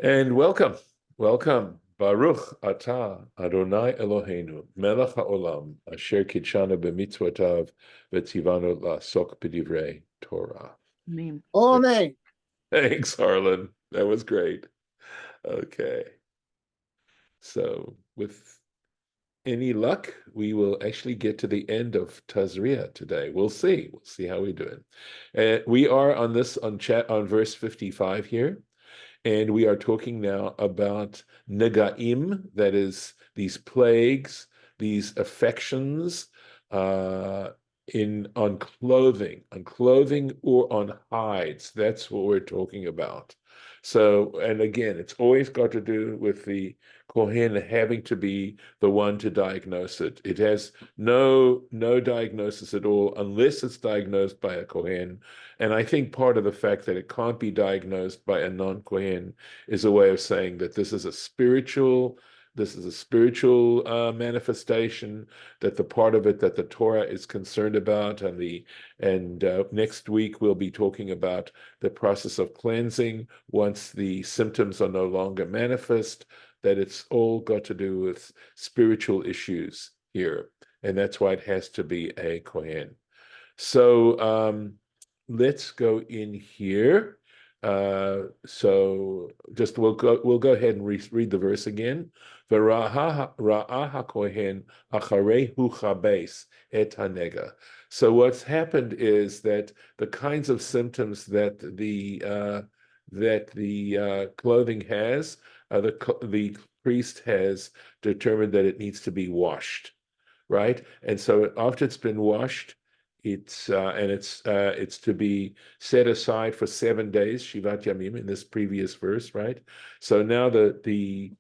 And welcome, Baruch Atah Adonai Eloheinu, Melech HaOlam, Asher Kitshanu b'mitzvotav v'tzivanu la'asok b'divrei Torah. Meme. Amen. Thanks, Harlan. That was great. Okay. So with any luck, we will actually get to the end of Tazri'ah today. We'll see. We'll see how we do it. We are on verse 55 here. And we are talking now about negaim, that is, these plagues, these affections on clothing or on hides. That's what we're talking about. So, and again, it's always got to do with the Kohen having to be the one to diagnose it. It has no diagnosis at all unless it's diagnosed by a Kohen. And I think part of the fact that it can't be diagnosed by a non-Kohen is a way of saying that this is a spiritual manifestation, that the part of it that the Torah is concerned about, and next week we'll be talking about the process of cleansing once the symptoms are no longer manifest, that it's all got to do with spiritual issues here, and that's why it has to be a Kohen. So let's go in here. So just we'll go ahead and read the verse again. Ra'ah hakohen acharehu chabes et hanega. So what's happened is that the kinds of symptoms that the clothing has, the priest has determined that it needs to be washed, right? And so after it's been washed, it's to be set aside for 7 days, Shivat Yamim, in this previous verse, right? So now the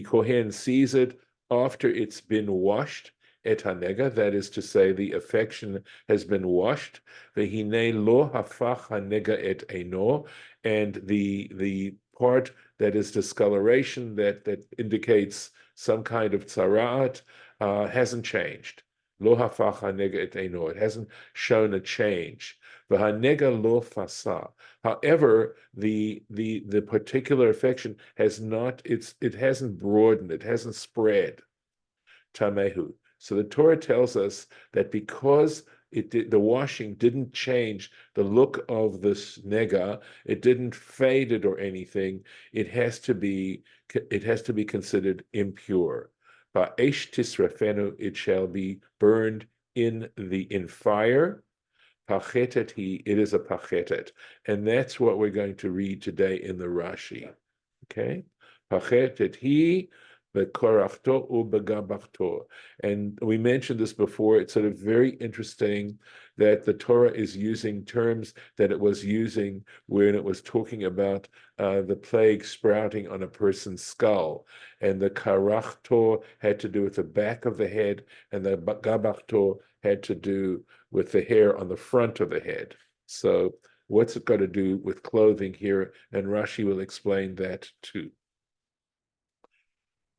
Kohen sees it after it's been washed, et hanega, that is to say, the affection has been washed. Vehine lo hafach hanega et eino, and the part that is discoloration that indicates some kind of tzara'at hasn't changed. Lo hafach hanega et eino. It hasn't shown a change. V'hanega lo fasa. However, the particular affection has not. It hasn't broadened. It hasn't spread. Tamehu. So the Torah tells us that because the washing didn't change the look of this nega, it didn't fade it or anything. It has to be considered impure. Ba'esh tisrafenu, it shall be burned in fire. Pachetet he, it is a pachetet. And that's what we're going to read today in the Rashi. Okay? Pachetet he, bekorachto ubegabachto. And we mentioned this before. It's sort of very interesting that the Torah is using terms that it was using when it was talking about the plague sprouting on a person's skull. And the karachto had to do with the back of the head, and the gabachto had to do with the hair on the front of the head. So what's it got to do with clothing here? And Rashi will explain that too.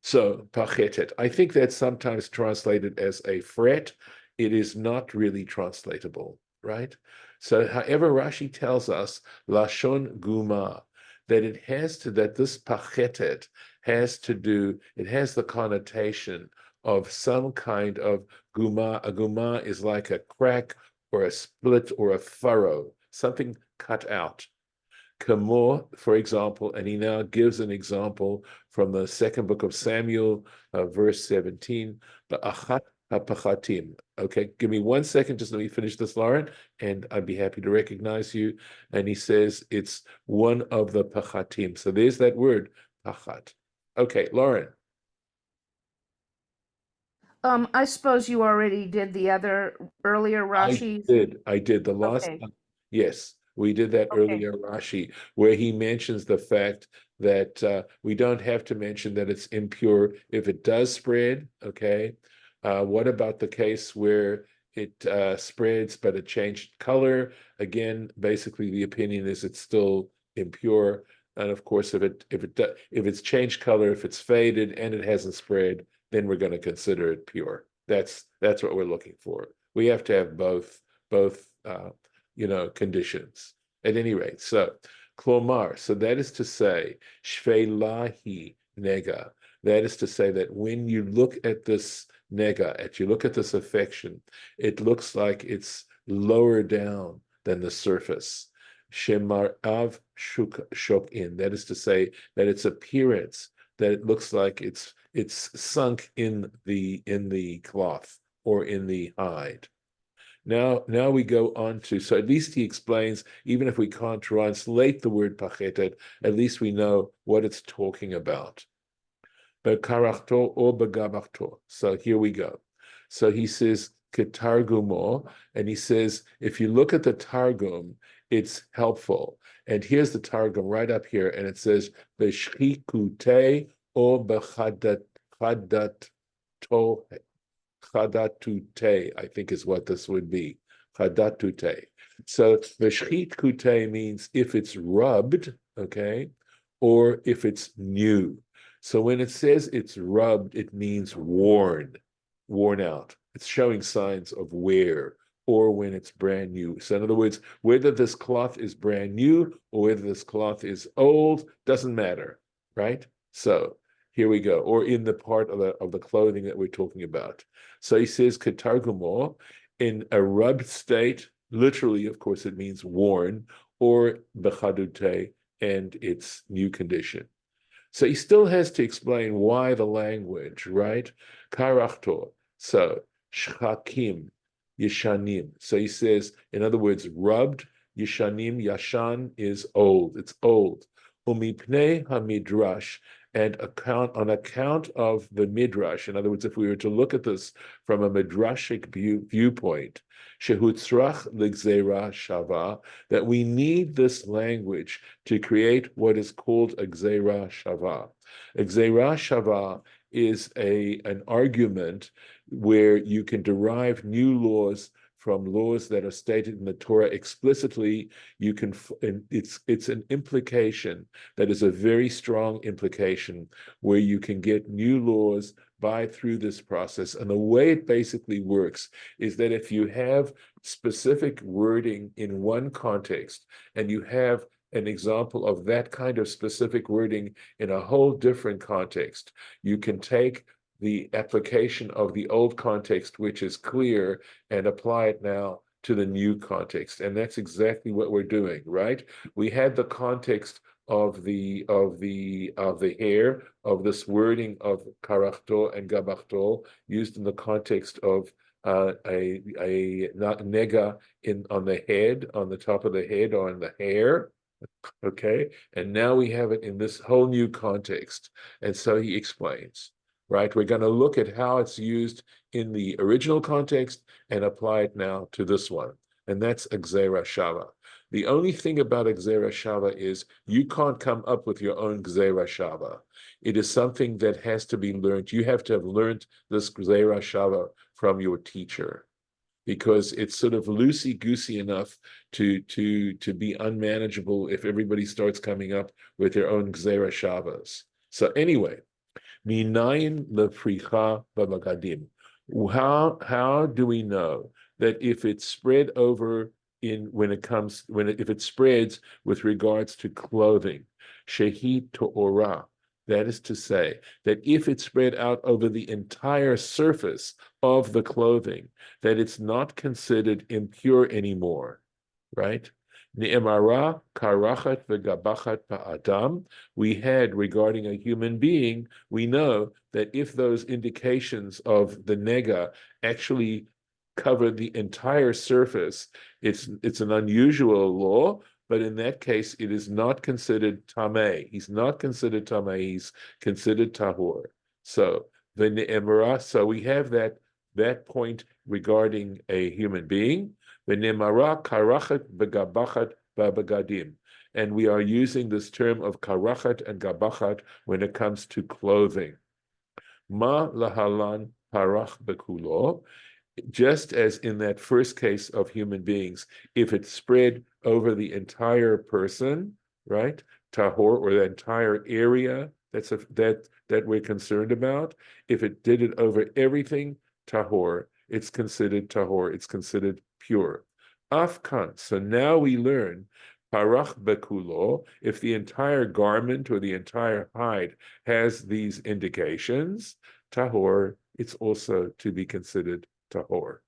So, pachetet, I think that's sometimes translated as a fret. It is not really translatable, right? So, however, Rashi tells us, lashon guma, that this pachetet has to do, it has the connotation of some kind of guma. A guma is like a crack or a split or a furrow, something cut out. Kamo, for example, and he now gives an example from the second book of Samuel, verse 17, the achat hapachatim. Okay, give me 1 second, just let me finish this, Lauren, and I'd be happy to recognize you. And he says it's one of the pachatim. So there's that word, pachat. Okay, Lauren. I suppose you already did the other earlier Rashi. I did. The last Okay. time, yes, we did that Okay. earlier, Rashi, where he mentions the fact that we don't have to mention that it's impure if it does spread, okay? What about the case where it spreads but it changed color? Again, basically the opinion is it's still impure. And of course, if it's changed color, if it's faded and it hasn't spread, then we're going to consider it pure. That's what we're looking for. We have to have both conditions. At any rate, so Klomar, so that is to say, shvelahi nega. That is to say that when you look at this nega, you look at this affection, it looks like it's lower down than the surface. Shemarav shokin. That is to say that its appearance, that it looks like it's sunk in the cloth or in the hide. Now we go on to, so at least he explains, even if we can't translate the word pachetet, at least we know what it's talking about. Bekarachto or begabachto. So here we go. So he says ketargumo, and he says, if you look at the Targum, it's helpful. And here's the Targum right up here, and it says beshchikute or bechadat chadatute, I think is what this would be. Chadatute. So beshchitkute means if it's rubbed, okay, or if it's new. So when it says it's rubbed, it means worn out. It's showing signs of wear, or when it's brand new. So in other words, whether this cloth is brand new or whether this cloth is old, doesn't matter, right? So here we go, or in the part of the clothing that we're talking about. So he says katargumo, in a rubbed state, literally, of course, it means worn, or bechadute, and its new condition. So he still has to explain why the language, right? Karachtor. So shchakim, yeshanim. So he says, in other words, rubbed, yeshanim, yashan is old. It's old. Umipnei hamidrash, and on account of the midrash. In other words, if we were to look at this from a midrashic viewpoint, shehutzrach ligzera shava, that we need this language to create what is called a gzera shava. A gzera shava is an argument where you can derive new laws from laws that are stated in the Torah explicitly. You can, it's an implication that is a very strong implication where you can get new laws through this process. And the way it basically works is that if you have specific wording in one context and you have an example of that kind of specific wording in a whole different context, you can take the application of the old context, which is clear, and apply it now to the new context. And that's exactly what we're doing, right? We had the context of the hair, of this wording of karachto and gabachto, used in the context of a nega on the head, on the top of the head, or on the hair. Okay, and now we have it in this whole new context. And so he explains, right? We're going to look at how it's used in the original context and apply it now to this one. And that's a gzera shava. The only thing about a gzera shava is you can't come up with your own gzera shava. It is something that has to be learned. You have to have learned this gzera shava from your teacher, because it's sort of loosey-goosey enough to be unmanageable if everybody starts coming up with their own gzera shavas. So anyway, minayin lefricha babagadim. How do we know that if it's spread over if it spreads with regards to clothing, shehi to'ora, that is to say, that if it's spread out over the entire surface of the clothing, that it's not considered impure anymore, right? Ne'emara karachat v'gabachat ba'adam. We had, regarding a human being, we know that if those indications of the nega actually cover the entire surface, it's an unusual law, but in that case, it is not considered tameh. He's not considered tameh. He's considered tahor. So the ne'emara. So we have that point regarding a human being. The ne'emara karachat begabachat ba'begadim, and we are using this term of karachat and gabachat when it comes to clothing. Ma lahalan parach bekulo. Just as in that first case of human beings, if it spread over the entire person, right, tahor, or the entire area that we're concerned about, if it did it over everything, tahor, it's considered tahor, it's considered pure. Afkan. So now we learn Parach bekulo, if the entire garment or the entire hide has these indications, tahor, it's also to be considered tahor.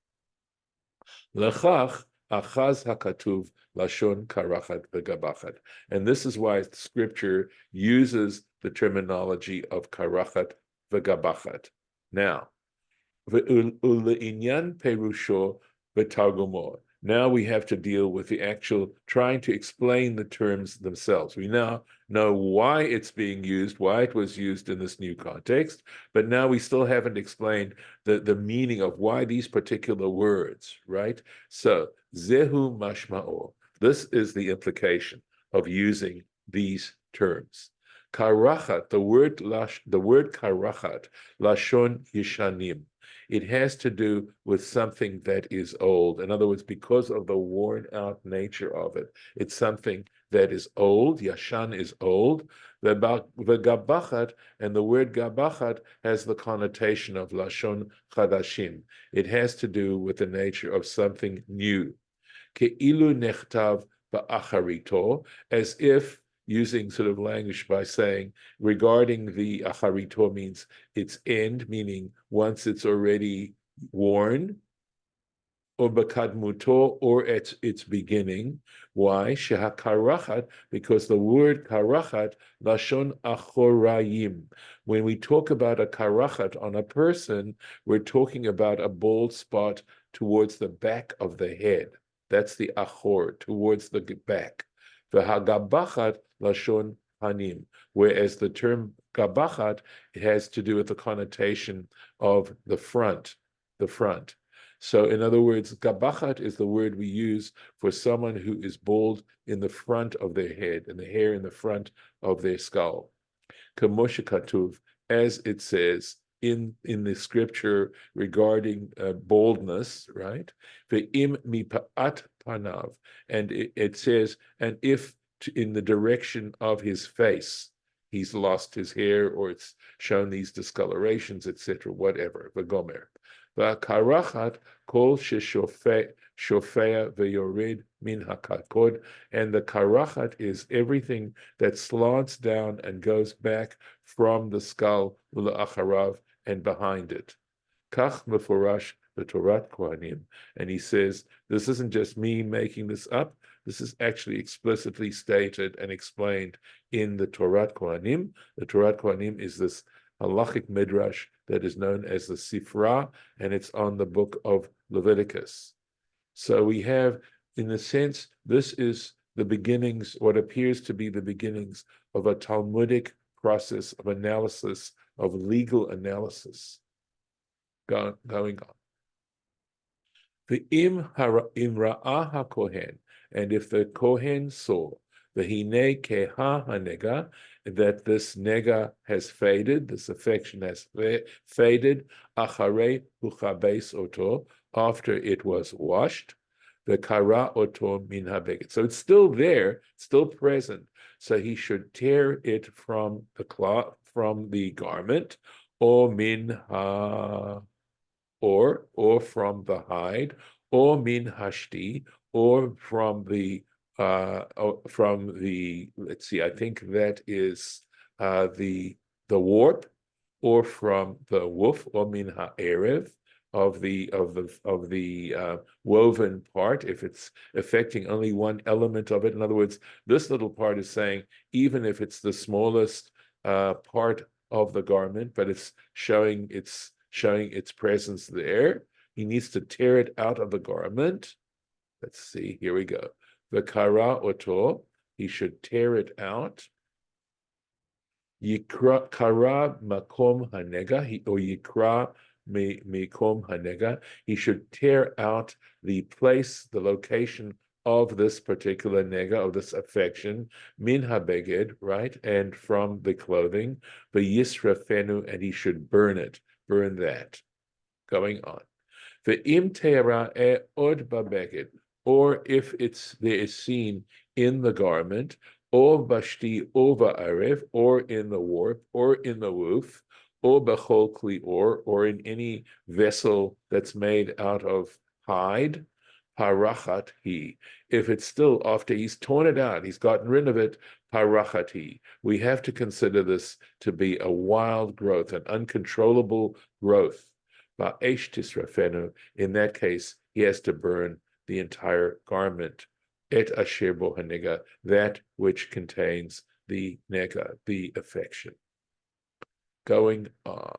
Lechach achaz hakatuv lashon karachat v'gabachat. And this is why Scripture uses the terminology of karachat v'gabachat. Now, U'le'inyan perusho v'targumo. Now we have to deal with the actual trying to explain the terms themselves. We now know why it's being used, why it was used in this new context, but now we still haven't explained the meaning of why these particular words, right? So, zehu mashma'o. This is the implication of using these terms. Karachat, the word karachat, lashon yishanim. It has to do with something that is old. In other words, because of the worn out nature of it, it's something that is old. Yashan is old. The gabachat, and the word gabachat has the connotation of lashon chadashim. It has to do with the nature of something new. Ke'ilu nechtav ba'acharito, as if using sort of language by saying regarding the acharito means its end, meaning once it's already worn, or bakadmuto, or at its beginning. Why? Shehakarachat, because the word karachat, lashon achorayim. When we talk about a karachat on a person, we're talking about a bald spot towards the back of the head. That's the achor, towards the back. V'hagabachat lashon hanim, whereas the term gabachat, it has to do with the connotation of the front, the front. So in other words, gabachat is the word we use for someone who is bald in the front of their head, and the hair in the front of their skull. Kamoshe katuv, as it says in the scripture regarding baldness, right? Ve'im mipa'at panav, and it says, and if in the direction of his face, he's lost his hair, or it's shown these discolorations, etc., whatever, v'gomer. V'karachat kol sheshofea v'yored min hakakod, and the karachat is everything that slants down and goes back from the skull, ula'acharav, and behind it. Kach mefurash the Tzara'at Kohanim, and he says this isn't just me making this up. This is actually explicitly stated and explained in the Tzara'at Kohanim. The Tzara'at Kohanim is this halachic midrash that is known as the Sifra, and it's on the book of Leviticus. So we have, in a sense, this is the beginnings, what appears to be the beginnings of a Talmudic process of analysis, of legal analysis going on. The im ra'ah ha-kohen, and if the kohen saw the hine keha hanega, that this nega has faded, this affection has faded, acharei huchabes oto, after it was washed, the kara oto min habeged. So it's still there, still present. So he should tear it from the cloth, from the garment, or min ha, or from the hide, or min hashti, or from the let's see, I think that is the warp, or from the woof, or min ha'erev, of the woven part, if it's affecting only one element of it. In other words, this little part is saying even if it's the smallest part of the garment, but it's showing its presence there, he needs to tear it out of the garment. Let's see, here we go. The kara oto, he should tear it out. Yikra kara makom hanega, or yikra mikom hanega, he should tear out the place, the location of this particular nega, of this affection, min habeged, right, and from the clothing, the yisrafenu, and he should burn it, burn that. Going on. The im te'ara od babeged, or if there is seen in the garment, or bashti over arev, or in the warp, or in the woof, or bechol kli, or in any vessel that's made out of hide, parachat he. If it's still after he's torn it out, he's gotten rid of it, parachat he. We have to consider this to be a wild growth, an uncontrollable growth. Ba'esh tisrafenu. In that case, he has to burn the entire garment. Et asher bo hanega, that which contains the nega, the affection. Going on,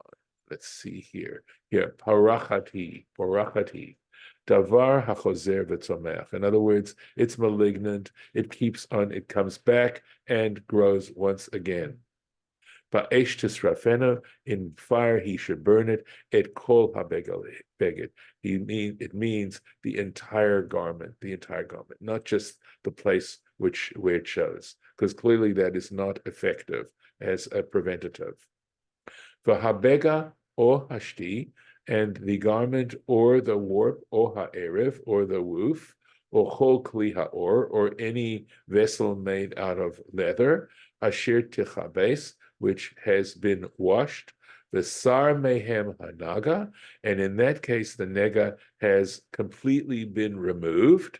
let's see here. Here, parachati, davar hachozer v'tzomech. In other words, it's malignant. It keeps on. It comes back and grows once again. Ba'esh tisrafenu, in fire he should burn it. Et kol habeged. It means the entire garment, not just the place where it shows, because clearly that is not effective as a preventative. V'habega or hashti, and the garment or the warp or ha'erev or the woof or chol kli ha'or, or any vessel made out of leather, asher tichabes, which has been washed, the sar mehem hanaga, and in that case the nega has completely been removed.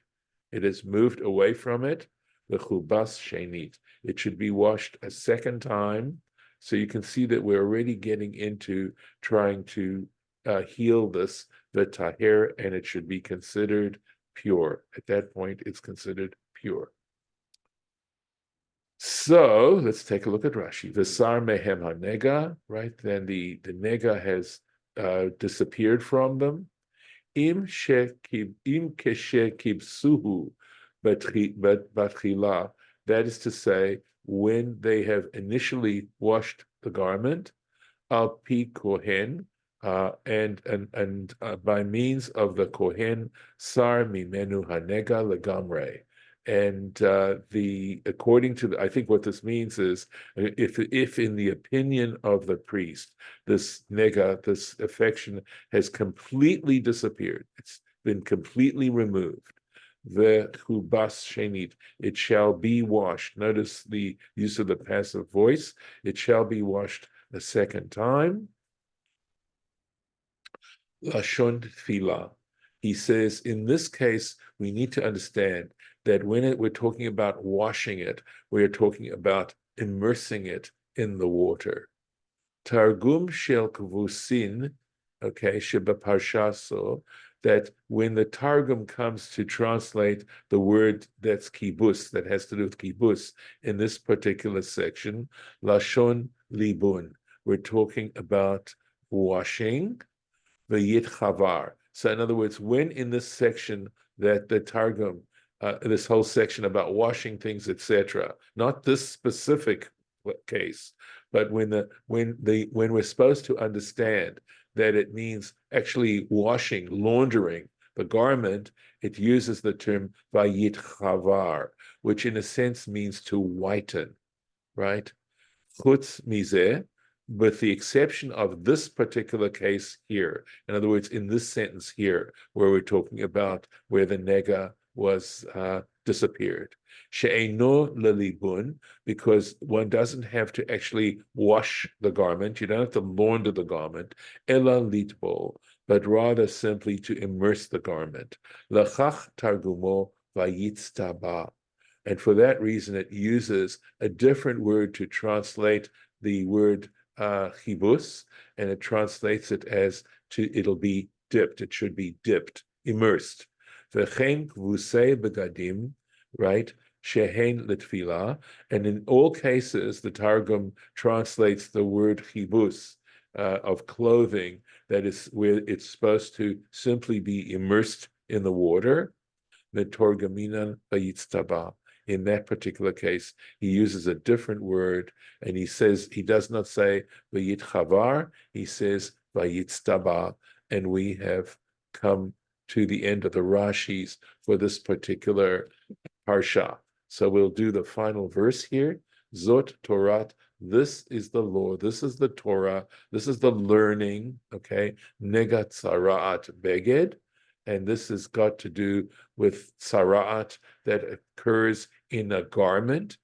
It is moved away from it. The chubas shenit. It should be washed a second time. So you can see that we're already getting into trying to heal this, the tahir, and it should be considered pure. At that point, it's considered pure. So let's take a look at Rashi. V'sar mehem hanega, right? Then the nega has disappeared from them. Im keshe kibsuhu batchila, that is to say, when they have initially washed the garment, al pi kohen, and by means of the kohen, sar mimenu hanega legamre. And according to I think what this means is, if in the opinion of the priest, this nega, this affection, has completely disappeared, it's been completely removed, the chubas shenit, it shall be washed. Notice the use of the passive voice. It shall be washed a second time. Lashon tefillah. He says, in this case, we need to understand that when we're talking about washing it, we're talking about immersing it in the water. Targum shel kvusin, okay, sheba parsha, so that when the Targum comes to translate the word that's kibus, that has to do with kibus, in this particular section, lashon libun, we're talking about washing, v'yit chavar. So in other words, when in this section that the Targum, this whole section about washing things, etc., not this specific case, but when we're supposed to understand that it means actually washing, laundering the garment, it uses the term vayit chavar, which in a sense means to whiten, right? Chutz mizeh, with the exception of this particular case here. In other words, in this sentence here, where we're talking about where the nega was disappeared. She'eino lelibun, because one doesn't have to actually wash the garment, you don't have to launder the garment, ela litbol, but rather simply to immerse the garment. Lachach targumo vayitztaba. And for that reason, it uses a different word to translate the word chibus, and it translates it as it'll be dipped. It should be dipped, immersed. V'chein kvusei begadim, right? Shehein litfila, and in all cases, the Targum translates the word chibus of clothing, that is where it's supposed to simply be immersed in the water. Metorgaminan vayitztaba. In that particular case, he uses a different word, and he does not say vayit chavar, he says vayitztaba, and we have come to the end of the Rashis for this particular Parsha. So we'll do the final verse here. Zot Tzara'at, this is the law, this is the Torah, this is the learning, okay? Nega Tzara'at beged, and this has got to do with Tzara'at that occurs in a garment,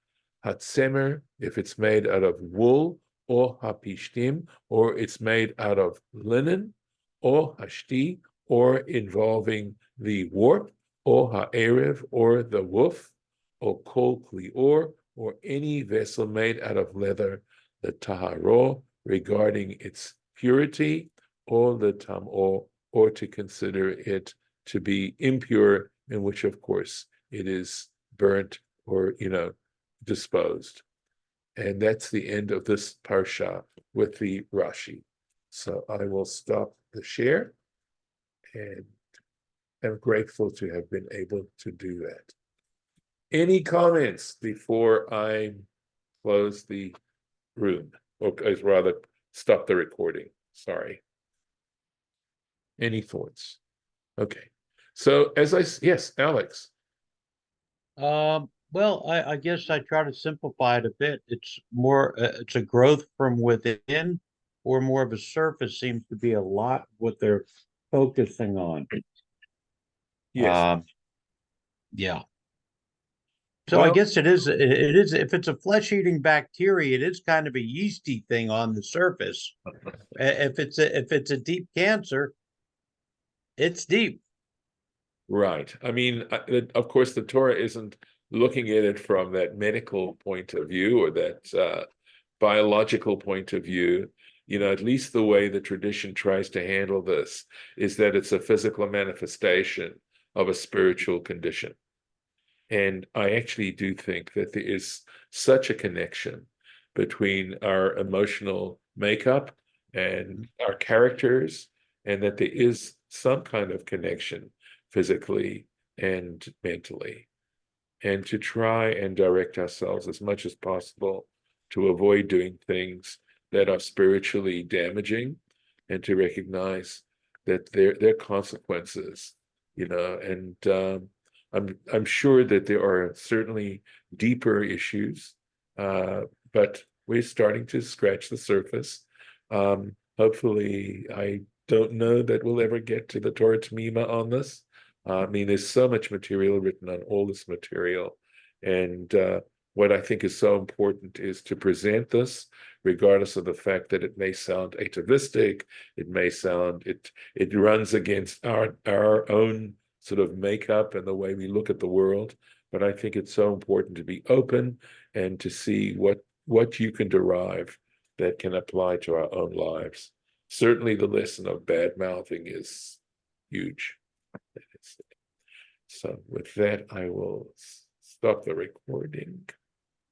Hatzemer, if it's made out of wool, or Hapishtim, or it's made out of linen, or Hashti, or involving the warp, or ha'erev, or the woof, or kol klior, or any vessel made out of leather, the taharo, regarding its purity, or the tamor, or to consider it to be impure, in which, of course, it is burnt or, disposed. And that's the end of this parsha with the Rashi. So I will stop the share, and I'm grateful to have been able to do that. Any comments before I close the room? Or rather, stop the recording. Sorry. Any thoughts? Okay. So yes, Alex. Well, I guess I try to simplify it a bit. It's more, it's a growth from within, or more of a surface seems to be a lot what they're focusing on. Yes. Yeah. So I Well, guess it is, if it's a flesh-eating bacteria, it is kind of a yeasty thing on the surface. If it's a deep cancer, it's deep. right. I mean, of course, the Torah isn't looking at it from that medical point of view or that biological point of view. At least the way the tradition tries to handle this is that it's a physical manifestation of a spiritual condition. And I actually do think that there is such a connection between our emotional makeup and our characters, and that there is some kind of connection physically and mentally. And to try and direct ourselves as much as possible to avoid doing things that are spiritually damaging, and to recognize that there are consequences, and I'm sure that there are certainly deeper issues, but we're starting to scratch the surface. Hopefully, I don't know that we'll ever get to the Torah Tamima on this. I mean, there's so much material written on all this material, and what I think is so important is to present this, regardless of the fact that it may sound atavistic, it runs against our own sort of makeup and the way we look at the world. But I think it's so important to be open and to see what you can derive that can apply to our own lives. Certainly, the lesson of bad mouthing is huge. So with that, I will stop the recording.